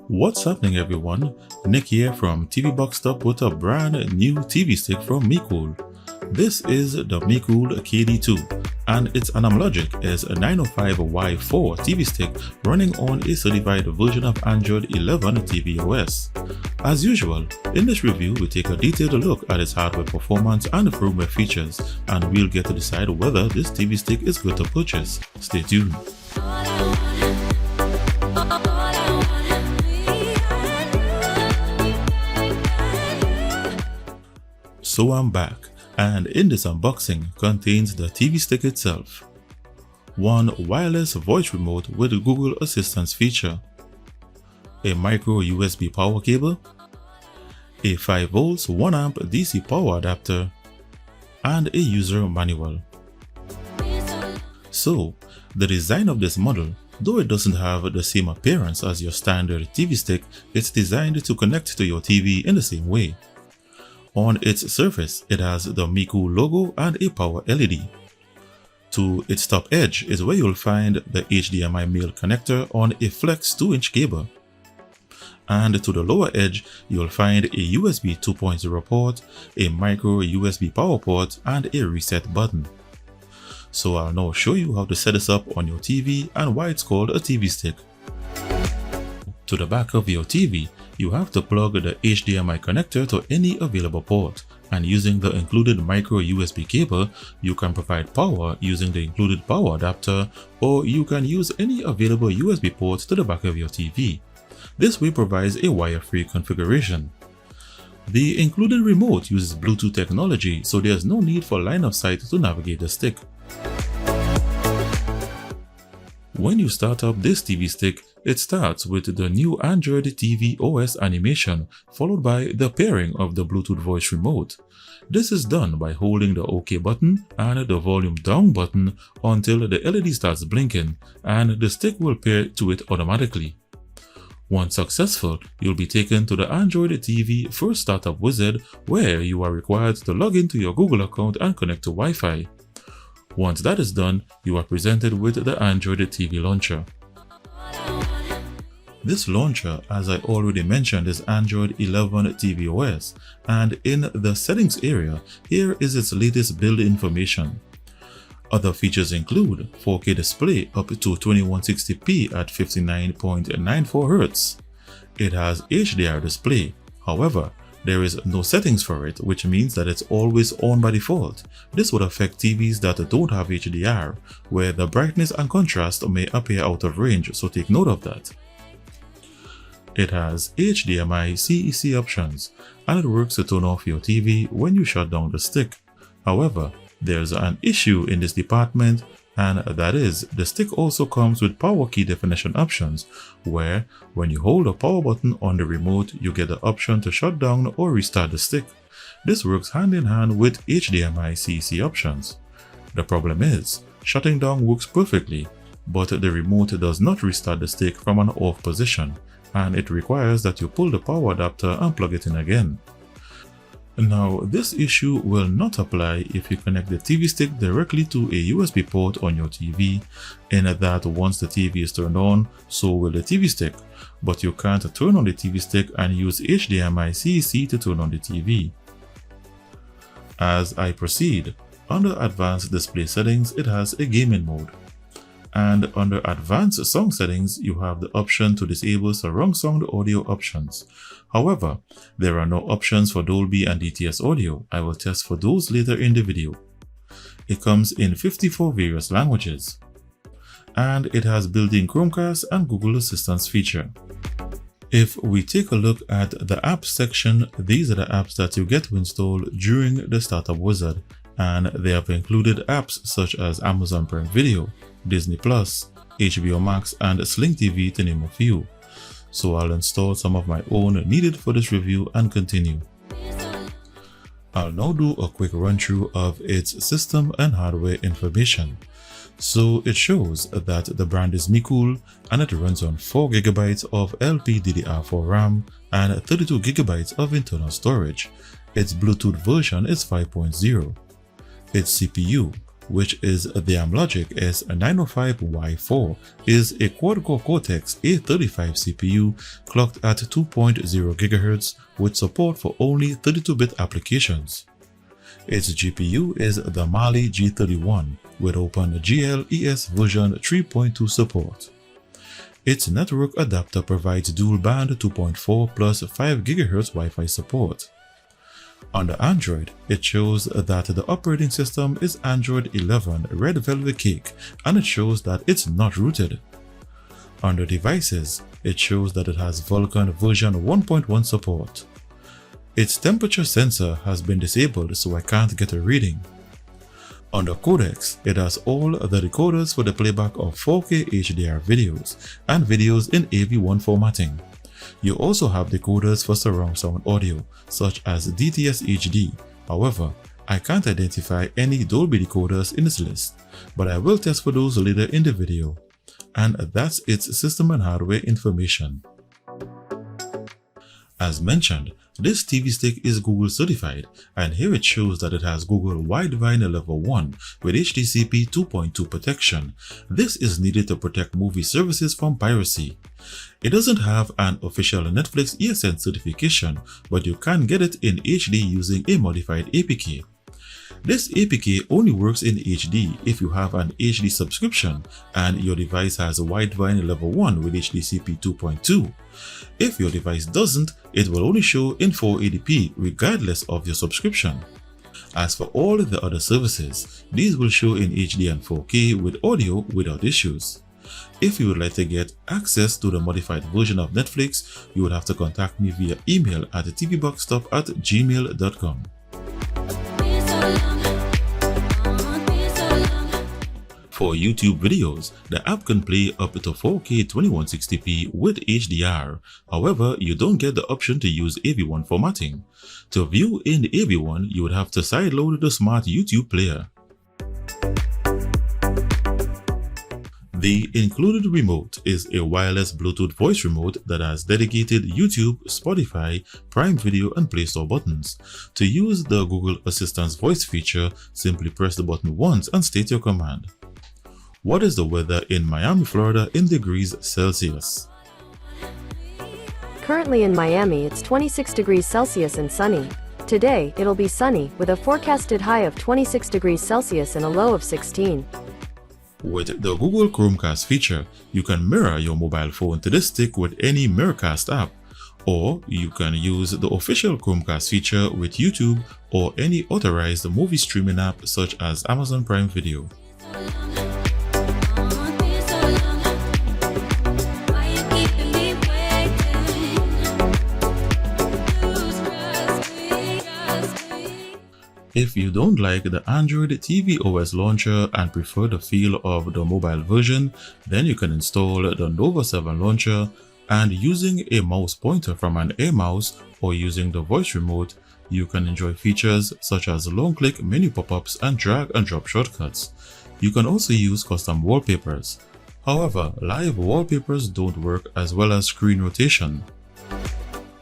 What's happening, everyone? Nick here from TV Boxed Up with a brand new TV stick from Mecool. This is the Mecool KD2 and it's an Amlogic S905Y4 TV stick running on a certified version of Android 11 tvOS. As usual, in this review we take a detailed look at its hardware performance and firmware features, and we'll get to decide whether this TV stick is good to purchase. Stay tuned. So I'm back, and in this unboxing contains the TV stick itself, one wireless voice remote with Google Assistant feature, a micro USB power cable, a 5V 1A DC power adapter, and a user manual. So, the design of this model, though it doesn't have the same appearance as your standard TV stick, it's designed to connect to your TV in the same way. On its surface, it has the Mecool logo and a power LED. To its top edge is where you'll find the HDMI male connector on a flex 2-inch cable. And to the lower edge, you'll find a USB 2.0 port, a micro USB power port, and a reset button. So I'll now show you how to set this up on your TV and why it's called a TV stick. To the back of your TV, you have to plug the HDMI connector to any available port, and using the included micro USB cable, you can provide power using the included power adapter, or you can use any available USB port to the back of your TV. This way provides a wire-free configuration. The included remote uses Bluetooth technology, so there's no need for line of sight to navigate the stick. When you start up this TV stick, it starts with the new Android TV OS animation, followed by the pairing of the Bluetooth voice remote. This is done by holding the OK button and the volume down button until the LED starts blinking, and the stick will pair to it automatically. Once successful, you'll be taken to the Android TV first startup wizard, where you are required to log into your Google account and connect to Wi-Fi. Once that is done, you are presented with the Android TV launcher. This launcher, as I already mentioned, is Android 11 tvOS, and in the settings area, here is its latest build information. Other features include 4K display up to 2160p at 59.94 Hz. It has HDR display, however, there is no settings for it, which means that it's always on by default. This would affect TVs that don't have HDR, where the brightness and contrast may appear out of range, so take note of that. It has HDMI CEC options, and it works to turn off your TV when you shut down the stick. However, there's an issue in this department, and that is, the stick also comes with power key definition options, where when you hold the power button on the remote, you get the option to shut down or restart the stick. This works hand in hand with HDMI CEC options. The problem is, shutting down works perfectly, but the remote does not restart the stick from an off position, and it requires that you pull the power adapter and plug it in again. Now, this issue will not apply if you connect the TV stick directly to a USB port on your TV, in that once the TV is turned on, so will the TV stick, but you can't turn on the TV stick and use HDMI CEC to turn on the TV. As I proceed, under Advanced Display Settings, it has a gaming mode. And under Advanced Song Settings, you have the option to disable surround sound audio options. However, there are no options for Dolby and DTS audio. I will test for those later in the video. It comes in 54 various languages. And it has built-in Chromecast and Google Assistant feature. If we take a look at the apps section, these are the apps that you get to install during the startup wizard. And they have included apps such as Amazon Prime Video, Disney+, HBO Max, and Sling TV, to name a few. So I'll install some of my own needed for this review and continue. I'll now do a quick run through of its system and hardware information. So it shows that the brand is Mecool and it runs on 4GB of LPDDR4 RAM and 32GB of internal storage. Its Bluetooth version is 5.0. Its CPU, which is the Amlogic S905Y4, is a quad-core Cortex A35 CPU clocked at 2.0 GHz with support for only 32-bit applications. Its GPU is the Mali G31 with OpenGL ES version 3.2 support. Its network adapter provides dual-band 2.4 plus 5 GHz Wi-Fi support. Under Android, it shows that the operating system is Android 11 Red Velvet Cake, and it shows that it's not rooted. Under Devices, it shows that it has Vulkan version 1.1 support. Its temperature sensor has been disabled, so I can't get a reading. Under Codecs, it has all the decoders for the playback of 4K HDR videos and videos in AV1 formatting. You also have decoders for surround sound audio, such as DTS HD. However, I can't identify any Dolby decoders in this list, but I will test for those later in the video. And that's its system and hardware information. As mentioned, this TV stick is Google certified, and here it shows that it has Google Widevine Level 1 with HDCP 2.2 protection. This is needed to protect movie services from piracy. It doesn't have an official Netflix ESN certification, but you can get it in HD using a modified APK. This APK only works in HD if you have an HD subscription and your device has a Widevine Level 1 with HDCP 2.2. If your device doesn't, it will only show in 480p regardless of your subscription. As for all the other services, these will show in HD and 4K with audio without issues. If you would like to get access to the modified version of Netflix, you would have to contact me via email at tvboxstop@gmail.com. For YouTube videos, the app can play up to 4K 2160p with HDR. However, you don't get the option to use AV1 formatting. To view in AV1, you would have to sideload the smart YouTube player. The included remote is a wireless Bluetooth voice remote that has dedicated YouTube, Spotify, Prime Video and Play Store buttons. To use the Google Assistant's voice feature, simply press the button once and state your command. What is the weather in Miami, Florida in degrees Celsius? Currently in Miami it's 26 degrees Celsius and sunny. Today, it'll be sunny, with a forecasted high of 26 degrees Celsius and a low of 16. With the Google Chromecast feature, you can mirror your mobile phone to the stick with any Miracast app, or you can use the official Chromecast feature with YouTube or any authorized movie streaming app such as Amazon Prime Video. If you don't like the Android TV OS launcher and prefer the feel of the mobile version, then you can install the Nova 7 launcher, and using a mouse pointer from an Air mouse or using the voice remote, you can enjoy features such as long-click menu pop-ups and drag and drop shortcuts. You can also use custom wallpapers. However, live wallpapers don't work as well as screen rotation.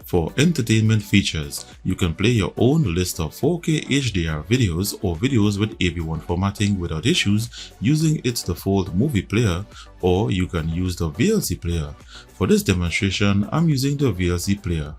For entertainment features, you can play your own list of 4K HDR videos or videos with AV1 formatting without issues using its default movie player, or you can use the VLC player. For this demonstration, I'm using the VLC player.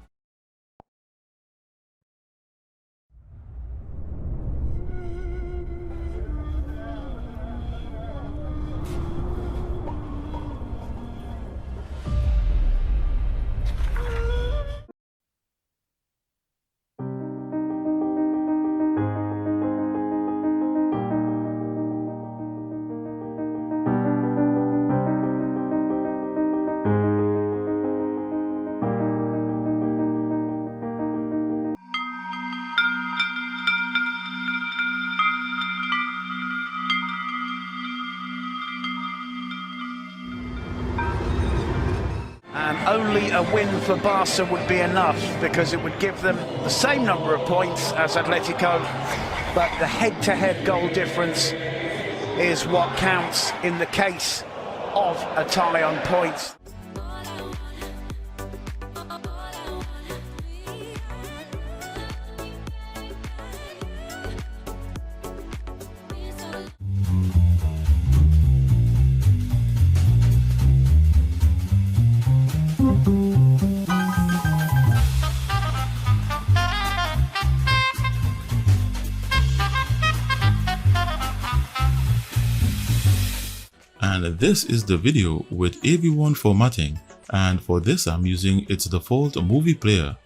Only a win for Barca would be enough, because it would give them the same number of points as Atletico, but the head-to-head goal difference is what counts in the case of a tie on points. This is the video with AV1 formatting, and for this I'm using its default movie player.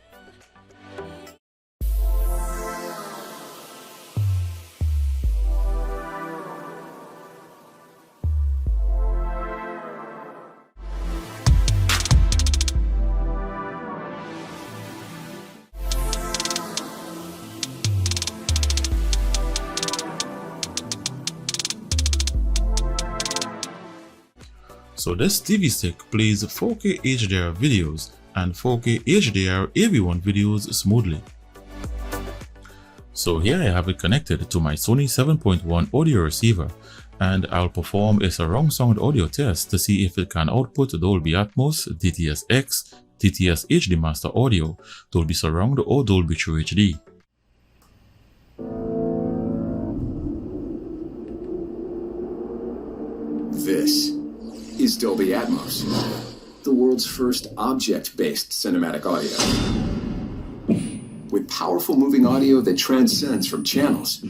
So this TV stick plays 4K HDR videos and 4K HDR AV1 videos smoothly. So here I have it connected to my Sony 7.1 audio receiver, and I'll perform a surround sound audio test to see if it can output Dolby Atmos, DTS-X, DTS HD Master Audio, Dolby Surround or Dolby True HD. This is Dolby Atmos, the world's first object-based cinematic audio. With powerful moving audio that transcends from channels.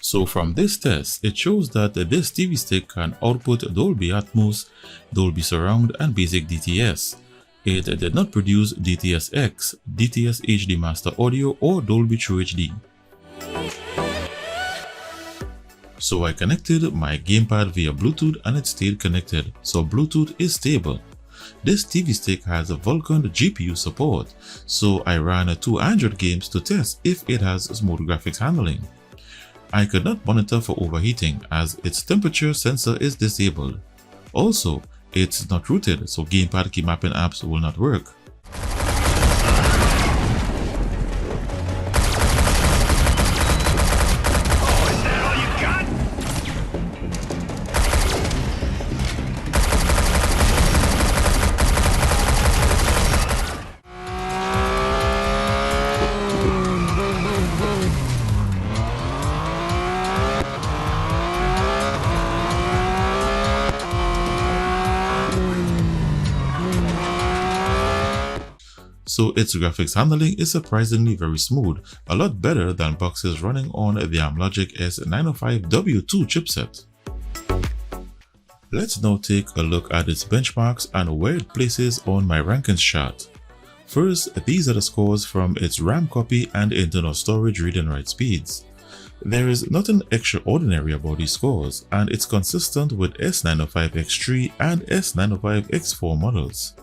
So from this test, it shows that this TV stick can output Dolby Atmos, Dolby Surround and basic DTS. It did not produce DTS-X, DTS HD Master Audio or Dolby True HD. So I connected my gamepad via Bluetooth and it stayed connected, so Bluetooth is stable. This TV stick has a Vulkan GPU support, so I ran 2 Android games to test if it has smooth graphics handling. I could not monitor for overheating as its temperature sensor is disabled. Also, it's not rooted, so gamepad Keymapping apps will not work. So its graphics handling is surprisingly very smooth, a lot better than boxes running on the Amlogic S905Y4 chipset. Let's now take a look at its benchmarks and where it places on my rankings chart. First, these are the scores from its RAM copy and internal storage read and write speeds. There is nothing extraordinary about these scores, and it's consistent with S905X3 and S905X4 models.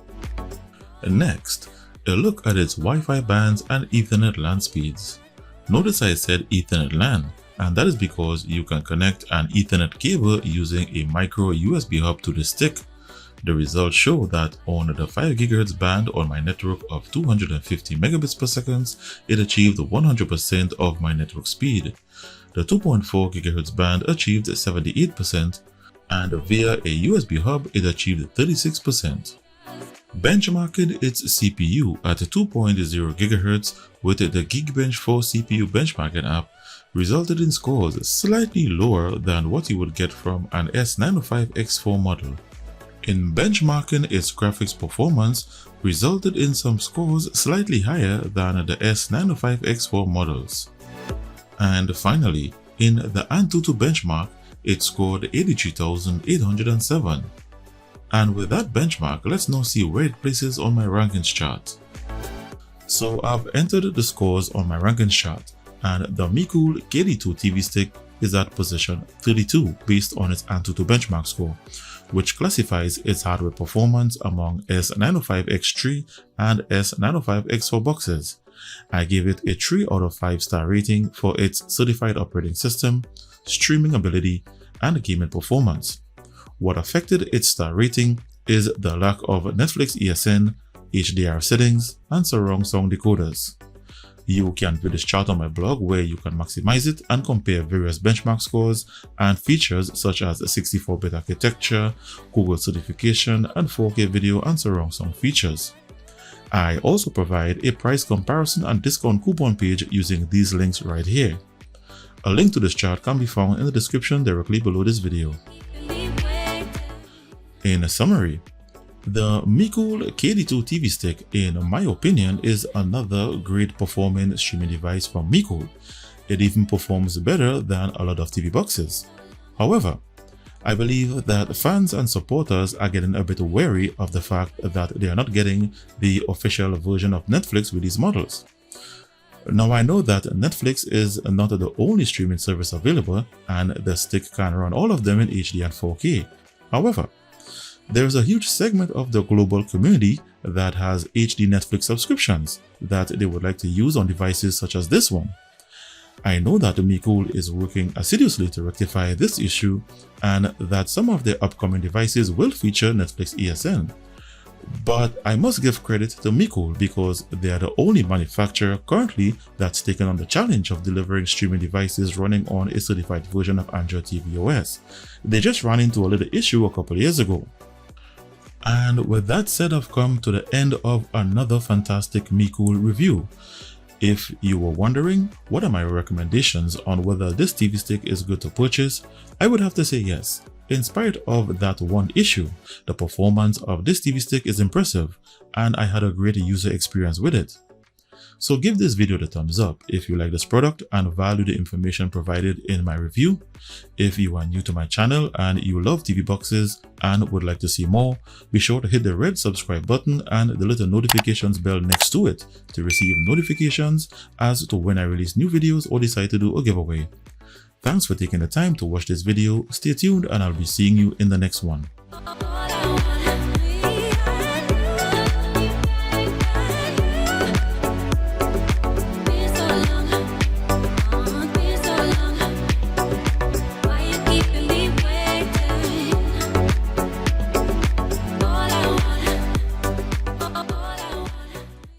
Next, a look at its Wi-Fi bands and Ethernet LAN speeds. Notice I said Ethernet LAN, and that is because you can connect an Ethernet cable using a micro USB hub to the stick. The results show that on the 5 GHz band on my network of 250 megabits per second, it achieved 100% of my network speed. The 2.4 GHz band achieved 78%, and via a USB hub it achieved 36%. Benchmarking its CPU at 2.0 GHz with the Geekbench 4 CPU benchmarking app resulted in scores slightly lower than what you would get from an S905X4 model. In benchmarking its graphics performance resulted in some scores slightly higher than the S905X4 models. And finally, in the Antutu benchmark, it scored 83,807. And with that benchmark, let's now see where it places on my rankings chart. So I've entered the scores on my rankings chart, and the Mecool KD2 TV stick is at position 32 based on its Antutu benchmark score, which classifies its hardware performance among S905X3 and S905X4 boxes. I gave it a 3 out of 5 star rating for its certified operating system, streaming ability, and gaming performance. What affected its star rating is the lack of Netflix ESN, HDR settings, and surround sound decoders. You can view this chart on my blog where you can maximize it and compare various benchmark scores and features such as 64-bit architecture, Google certification, and 4K video and surround sound features. I also provide a price comparison and discount coupon page using these links right here. A link to this chart can be found in the description directly below this video. In summary, the Mecool KD2 TV stick, in my opinion, is another great performing streaming device from Mecool. It even performs better than a lot of TV boxes. However, I believe that fans and supporters are getting a bit wary of the fact that they are not getting the official version of Netflix with these models. Now, I know that Netflix is not the only streaming service available, and the stick can run all of them in HD and 4K. However, there is a huge segment of the global community that has HD Netflix subscriptions that they would like to use on devices such as this one. I know that Mecool is working assiduously to rectify this issue and that some of their upcoming devices will feature Netflix ESN. But I must give credit to Mecool because they are the only manufacturer currently that's taken on the challenge of delivering streaming devices running on a certified version of Android TV OS. They just ran into a little issue a couple years ago. And with that said, I've come to the end of another fantastic Mecool review. If you were wondering what are my recommendations on whether this TV stick is good to purchase, I would have to say yes. In spite of that one issue, the performance of this TV stick is impressive and I had a great user experience with it. So give this video the thumbs up if you like this product and value the information provided in my review. If you are new to my channel and you love TV boxes and would like to see more, be sure to hit the red subscribe button and the little notifications bell next to it to receive notifications as to when I release new videos or decide to do a giveaway. Thanks for taking the time to watch this video. Stay tuned and I'll be seeing you in the next one.